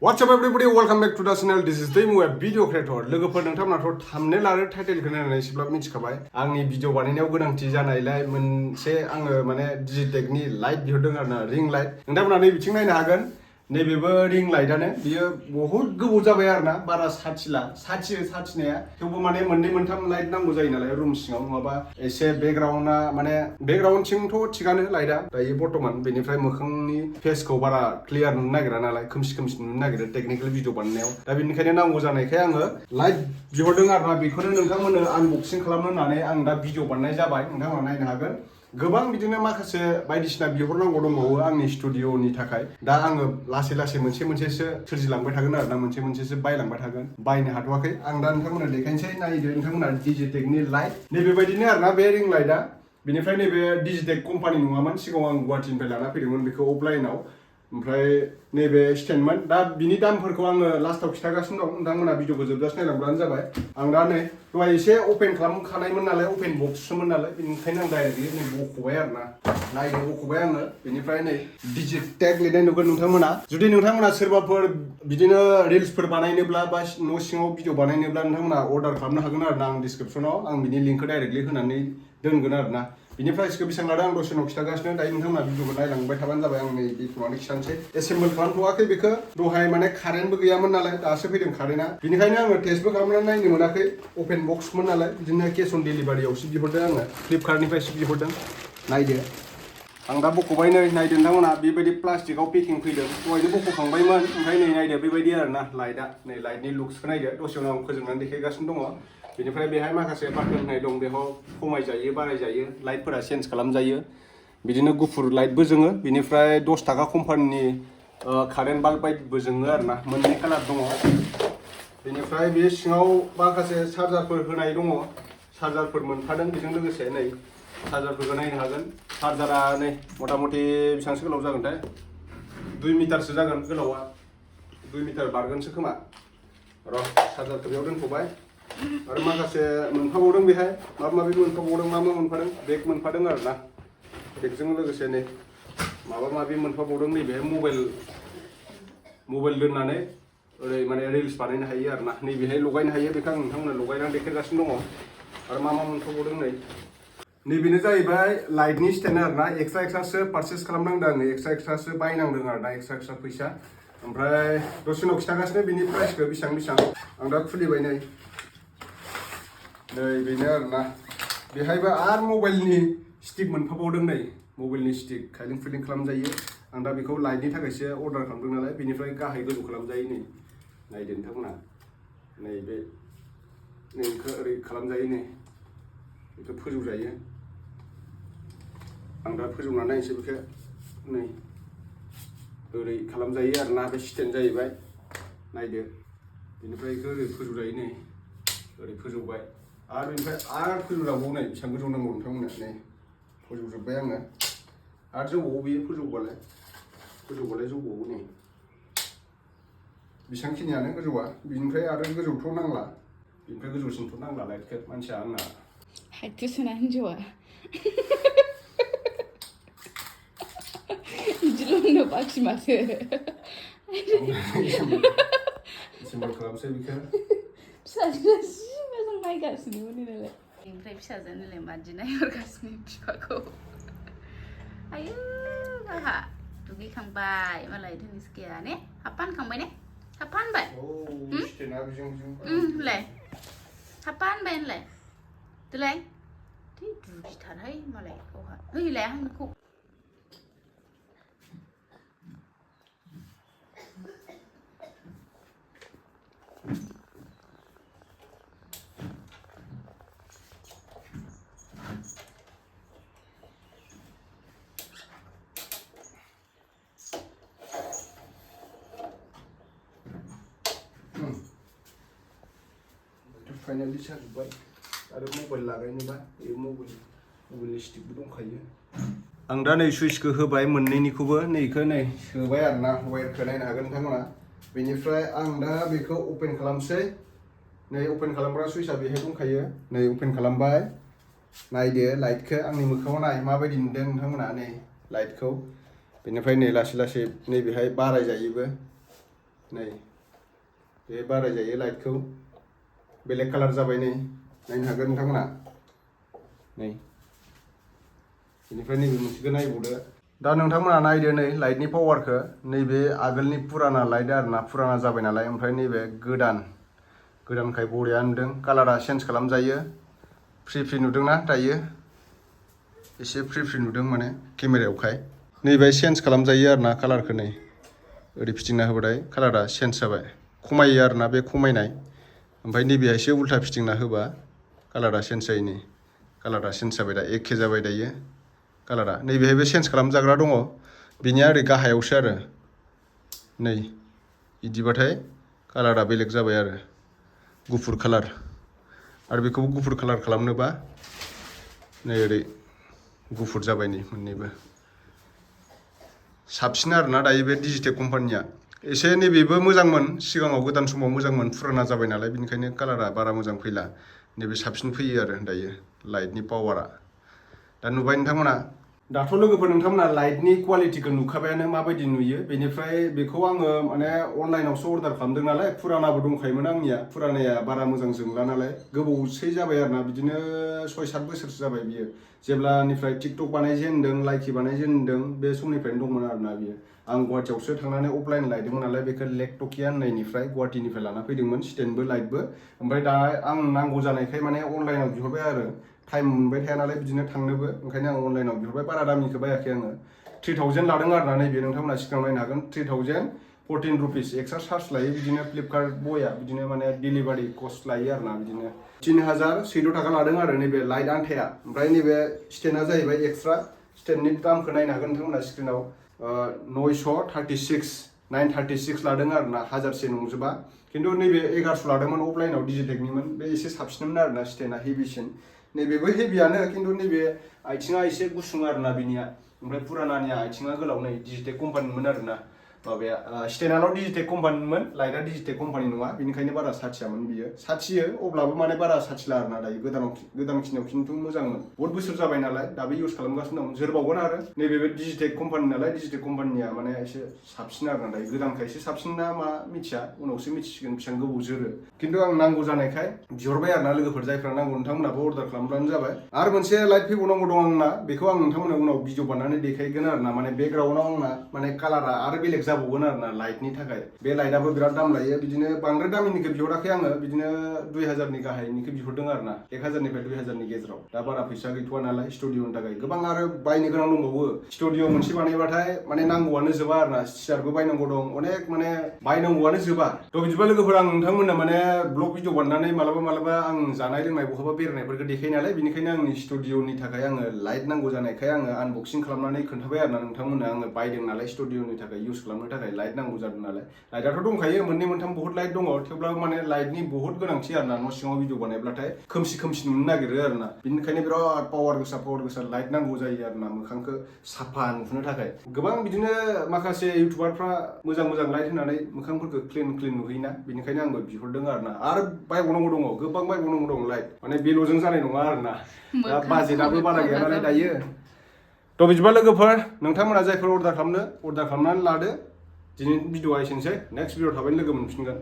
What's up everybody, welcome back to the channel. This is Demo, a video creator. लोगोफोर नोंथांमोनाथ' thumbnail आरो टाइटेलखौ नायनानै एसेब्लाबो मिथिखाबाय आंनि भिडिअ बानायनायाव गोनांथि जानायलाय मोनसे आङो माने डिजिटेकनि लाइट बिहरदों आरोना रिं लाइट नोंथांमोना नै बिथिं नायनो हागोन नैबेबो रिं लाइटआनो बियो बहुत गोबाव जाबाय आरोना बारा साथिनाया थेवबो माने मोननै मोनथाम लाइट नांगौ जायो नालाय रुम सिङाव नङाबा एसे बेकग्राउन्डआ माने बेकग्राउन्डथिंथ' थिगानो लाइटआ दायो बर्तमान बेनिफ्राय मोखांनि फेसखौ बारा क्लियार नुनो नागिरा नालाय खोमसि नुनो नागिरो टेकनिकेल भिडिअ बानायनायाव दा बेनिखायनो नांगौ जानायखाय आङो लाइट बिहरदों आरोना बेखौनो नोंथांमोननो आनबक्सिं खालामनो होननानै आं दा भिडिअ बानायनाय जाबाय नोंथांमोना नायनो हागोन गोबां बिदिनो माखासे बायदिसिना बिहरनांगौ दंबावो आंनि स्टुडिअनि थाखाय दा आङो लासै मोनसेसो सोरजिलांबाय थागोन आरोना मोनसेसो बायलांबाय थागोन बायनो हाथ'वाखै आं दा नोंथांमोननो देखायनोसै नायदो नोंथांमोना डिजिटेकनि लाइट नैबेबायदिनो आरोना बे रिं लाइटआ बेनिफ्राय नैबे डिजिटेक कम्पानि नङामोन सिगाङाव आं गुवाहाटीनिफ्राय लाना फैदोंमोन बेखौ अफलाइनाव ओमफ्राय नैबे स्टेन्डमोन दा बिनि दामफोरखौ आङो लास्टाव खिथागासिनो दं नोंथांमोना भिडिअखौ जोबजासे नायलांब्लानो जाबाय आं दा नै दहाय एसे अपेन खालामखानायमोन नालाय अपेन बक्ससोमोन नालाय बेनिखायनो आं डाइरेक्टलि नै बख'बाय आरोना नायनो बख'बाय आङो बेनिफ्राय नै डिजिटेक लिरनाय नुगोन नोंथांमोना जुदि नोंथांमोना सोरबाफोर बिदिनो रिल्सफोर बानायनोब्ला बा न' सिङाव भिडिअ बानायनोब्ला नोंथांमोना अर्डार खालामनो हागोन आरोना आं डिसक्रिपसनाव आं बिनि लिंकखौ डाइरेक्टलि होनानै दोनगोन आरोना बिनि प्राइसखौ बेसेबां लादों आं दसेनाव खिथागासिनो दायो नोंथांमोना भिडिअखौ नायलांबाय थाबानो जाबाय आं नै बेखौनो खिथानोसै एसेम्बल खालामथ'वाखै बेखौ दहाय माने कारेन्टबो गैयामोन नालाय दासो फैदों कारेन्टआ बेनिखायनो आङो टेस्टबो खालामनानै नायनो मोनाखै अपेन बक्समोन नालाय बिदिनो केस अन डेलिभारियावसो बिहरदों आङो फ्लिपकार्टनिफ्रायसो बिहरदों नायदो आं दा बख'बाय नै नायदो नोंथांमोना बेबायदि प्लास्टिकआव पेकिं फैदों दहायनो बख'खांबायमोन ओमफ्राय नै नायदो बेबायदि आरोना लाइटआ नै लाइटनि लुक्सखौ नायदो दसे उनाव आं फोजोबनानै देखायगासिनो दङ बेनिफ्राय बेहाय माखासे बाटन होनाय दं बेयाव खमायजायो बारायजायो लाइटफोरा चेन्ज खालामजायो बिदिनो गुफुर लाइटबो जोङो बेनिफ्राय 10 थाखा कम्पानिनि कारेन्ट बाल्ब बायदिबो जोङो आरोना मोननै कालार दङ बेनिफ्राय बे सिङाव माखासे चार्जारफोर होनाय दङ चार्जारफोर मोनफादों बेजों लोगोसे नै चार्जारफोरखौ नायनो हागोन चार्जारा नै मथा-मथि बेसेबांसो गोलाव जागोनथाय 2 मिटारसो जागोन गोलावा 2 मिटार बारगोनसो खोमा र' चार्जारखौ बेयाव दोनथ'बाय आरो माखासे मोनफाबावदों बेहाय माबा माबि मोनफाबावदों मा मोनफादों बेग मोनफादों आरोना बेगजों लोगोसे नै माबा माबि मोनफाबावदों नैबेहाय मबाइल दोननानै ओरै माने रिल्स बानायनो हायो आरोना नैबेहाय लगायनो हायो बेखौ आं नोंथांमोननो लगायनानै देखायगासिनो दङ आरो मा मोनफाबावदों नै नैबेनो जाहैबाय लाइटनि स्टेन्ड आरोना एक्सट्रासो पारचेस खालामनांदों आङो एक्सट्रासो बायनांदों आरोना एक्सट्रा फैसा ओमफ्राय दसे उनाव खिथागासिनो बिनि प्राइसखौ बेसेबां आं दा खुलिबाय नै बेनो आरोना बेहायबो आरो मबाइलनि स्टिक मोनफाबावदों नै मबाइलनि स्टिक खाइलिं फिलिं खालामजायो आं दा बेखौ लाइटनि थाखायसो अर्डार खालामदों नालाय बेनिफ्राय गाहाय गोजौ खालामजायो नै नायदो नोंथांमोना नैबे बेखौ ओरै खालामजायो नै बेखौ फोजौजायो आं दा फोजौनानै नायनोसै बेखौ नै ओरै खालामजायो आरोना बे स्टेन्ड जाहैबाय नायदो बेनिफ्राय बेखौ ओरै फोजौजायो नै ओरै फोजौबाय आरो बेनिफ्राय आरो फोजौजाबावो नै बेसेबां गोजौ नांगौ नोंथांमोना नै फोजौजोब्बाय आङो आरो जौबावो बेयो फोजौबालाय जौबावो नै बेसेबांखिनियानो गोजौआ बिनिफ्राय आरो गोजौथ' नांला बिनिफ्राय गोजौसिनथ' नांला लाइटखौ मानसिया आंना हायथु सोना हिन्जावा बिदिल' होननो बाखि माथो सिम्बल खालामसै बेखौ फिसाजोआ जि मोजां नायगासिनोमोन नालाय ओमफ्राय फिसाजोआनोलाय मादि नायहरगासिनो बिफाखौ आयु गावहा दुगैखांबाय मालाय धनिस्काया ने हाबफा होनखांबाय ने हाबफा होनबाय होनलाय हाबफा होनबाय होनलाय देलाय दुगिथारहाय मालाय गावहा होलाय आंखौ फाइनालि जाजोब्बाय आरो मबाइल लागायनोबा बे मबाइलनि स्टिकबो दंखायो आं दा नै सुइचखौ होबाय मोननैनिखौबो नैखौ नै सोबाय आरोना वायारखौ नायनो हागोन नोंथांमोना बेनिफ्राय आं दा बेखौ अपेन खालामसै नै अपेन खालामग्रा सुइचआ बेहाय दंखायो नै अपेन खालामबाय नायदो लाइटखौ आंनि मोखाङाव नाय माबायदि नुदों नोंथांमोना नै लाइटखौ बेनिफ्राय नै लासै नैबेहाय बारायजायोबो नै बे बारायजायो लाइटखौ बेलेग कालार जाबाय नै नायनो हागोन नोंथांमोना नै बेनिफ्राय नैबे मोनसेखौ नायबावदो दा नोंथांमोना नायदो नै लाइटनि पावारखौ नैबे आगोलनि पुराना लाइट आरोना पुराना जाबाय नालाय ओमफ्राय नैबे गोदानखाय बरिया नुदों कालारा चेन्ज खालामजायो फ्रि नुदोंना दायो एसे फ्रि नुदों माने केमेरायावखाय नैबे चेन्ज खालामजायो आरोना कालारखौ नै ओरै फिदिंना होबाथाय कालारा चेन्ज जाबाय खमायो आरोना बे खमायनाय ओमफ्राय नैबे एसे उल्था फिदिंना होबा कालारा चेन्ज जायो नै कालारा चेन्ज जाबाय दा एखे जाबाय दायो कालारा नैबेहायबो चेन्ज खालामजाग्रा दङ बिनिया ओरै गाहायावसो आरो नै बिदिबाथाय कालारा बेलेग जाबाय आरो गुफुर कालार आरो बेखौबो गुफुर कालार खालामनोबा नै ओरै गुफुर जाबाय नै मोननैबो साबसिन आरोना दायो बे डिजिटेक कम्पानिया एसे नैबेबो मोजांमोन सिगाङाव गोदान समाव मोजांमोन फुराना जाबाय नालाय बेनिखायनो कालारा बारा मोजां फैला नैबे साबसिन फैयो आरो दायो लाइटनि पावारा दा नुबाय नोंथांमोना दाथ' लोगोफोर नोंथांमोना लाइटनि क्वालिटिखौ नुखाबायानो माबायदि नुयो बेनिफ्राय बेखौ आङो माने अनलाइनावसो अर्डार खालामदों नालाय फुरानाबो दंखायोमोन आंनिया फुरानाया बारा मोजां जोंला नालाय गोबावसै जाबाय आरोना बिदिनो 6-7 बोसोरसो जाबाय बियो जेब्लानिफ्राय टिकटक बानायजेनदों लाइकि बानायजेनदों बे समनिफ्रायनो दंमोन आरोना बियो आं गुवाहाटियावसो थांनानै अफलाइन लायदोंमोन नालाय बेखौ लेकटकिया होननायनिफ्राय गुवाहाटिनिफ्राय लाना फैदोंमोन स्टेन्डबो लाइटबो ओमफ्राय दा आं नांगौ जानायखाय माने अनलाइनाव बिहरबाय आरो टाइम मोनबाय थाया नालाय बिदिनो थांनोबो ओंखायनो आं अनलाइनाव बिहरबाय बारा दामिखौ बायाखै आङो 3000 लादों आरोना नैबे नोंथांमोना सिगाङाव नायनो हागोन 3014 रुपिस एक्सट्रा चार्ज लायो बिदिनो फ्लिपकार्ट बया बिदिनो माने डिलिभारि कस्ट लायो आरोना बिदिनो 3100 थाखा लादों आरो नैबे लाइट आन्थाया ओमफ्राय नैबे स्टेन्डआ जाहैबाय एक्सट्रा स्टेन्डनि दामखौ नायनो हागोन नोंथांमोना स्क्रिनाव 936 लादों आरोना 1000से नंजोबा खिन्थु नैबे 1100 लादोंमोन अफलाइनाव डिजिटेकनिमोन बे एसे साबसिनमोन आरोना स्टेन्डआ हेभिसिन नैबेबो हेभियानो खिन्थु नैबे आथिङा एसे गुसुं आरोना बिनिया ओमफ्राय पुरानानिया आथिङा गोलाव नै डिजिटेक कम्पानिमोन आरोना माबाया स्टेन्डआल' डिजिटेक कम्पानिमोन लाइटआ डिजिटेक कम्पानि नङा बेनिखायनो बारा साथियामोन बियो साथियो अब्लाबो माने बारा साथिला आरोना दायो गोदानखिनियाव खिन्थु मोजांमोन बहुत बोसोर जाबाय नालाय दाबो इउज खालामगासिनो दं जोरबावगोन आरो नैबे डिजिटेक कम्पानि नालाय डिजिटेक कम्पानिया माने एसे साबसिन आरोना दायो गोदानखाय एसे साबसिन ना मा मिथिया उनावसो मिथिसिगोन बेसेबां गोबाव जोरो खिन्थु आं नांगौ जानायखाय बिहरबाय आरोना लोगोफोर जायफ्रा नांगौ नोंथांमोनाबो अर्डार खालामब्लानो जाबाय आरो मोनसे लाइट फैबावनांगौ दं आंना बेखौ आं नोंथांमोननो उनाव भिडिअ बानायनानै देखायगोन आरोना माने बेकग्राउन्डआव आंना माने कालारा आरो बेलेग जाबावगोन आरोना लाइटनि थाखाय बे लाइटआबो बिराद दाम लायो बिदिनो बांद्राय दामिनिखौ बिहराखै आङो बिदिनो 2000नि गाहायनिखौ बिहरदों आरोना 1000निफ्राय 2000नि गेजेराव दा बारा फैसा गैथ'वा नालाय स्टुडिअनि थाखाय गोबां आरो बायनो गोनां दंबावो स्टुडिअ मोनसे बानायबाथाय माने नांगौआनो जोबा आरोना सियारबो बायनांगौ दं अनेक माने बायनांगौआनो जोबा थ' बिदिबा लोगोफोर आं नोंथांमोननो माने ब्लग भिडिअ बानायनानै मालाबा आं जानाय लोंनाय बहाबा बेरायनायफोरखौ देखायो नालाय बेनिखायनो आंनि स्टुडिअनि थाखाय आङो लाइट नांगौ जानायखाय आङो आनबक्सिं खालामनानै खोन्थाबाय आरोना नोंथांमोननो आङो बायदों नालाय स्टुडिअनि थाखाय इउज खालामनो थाखाय लाइट नांगौ जादों नालाय लाइटआथ' दंखायो मोननै मोनथाम बहुत लाइट दङ थेवब्लाबो माने लाइटनि बहुत गोनांथि आरोना न' सिङाव भिडिअ बानायब्लाथाय खोमसि नुनो नागिरो आरोना बेनिखायनो बिराद पावार गोसा लाइट नांगौ जायो आरोना मोखांखौ साफा नुहोनो थाखाय गोबां बिदिनो माखासे इउटुबारफ्रा मोजां लाइट होनानै मोखांफोरखौ क्लिन नुहोयोना बेनिखायनो आंबो बिहरदों आरो बायबावनांगौ दङ गोबां बायबावनांगौ दं लाइट माने बेल'जों जानाय नङा आरोना दा बाजेटआबो बारा गैया नालाय दायो थ' बिदिबा लोगोफोर नोंथांमोना जायफोर अर्डार खालामनानै लादो दिनैनि भिडिअआ एसेनोसै नेक्स्ट भिडिअ थाबैनो लोगो मोनफिनगोन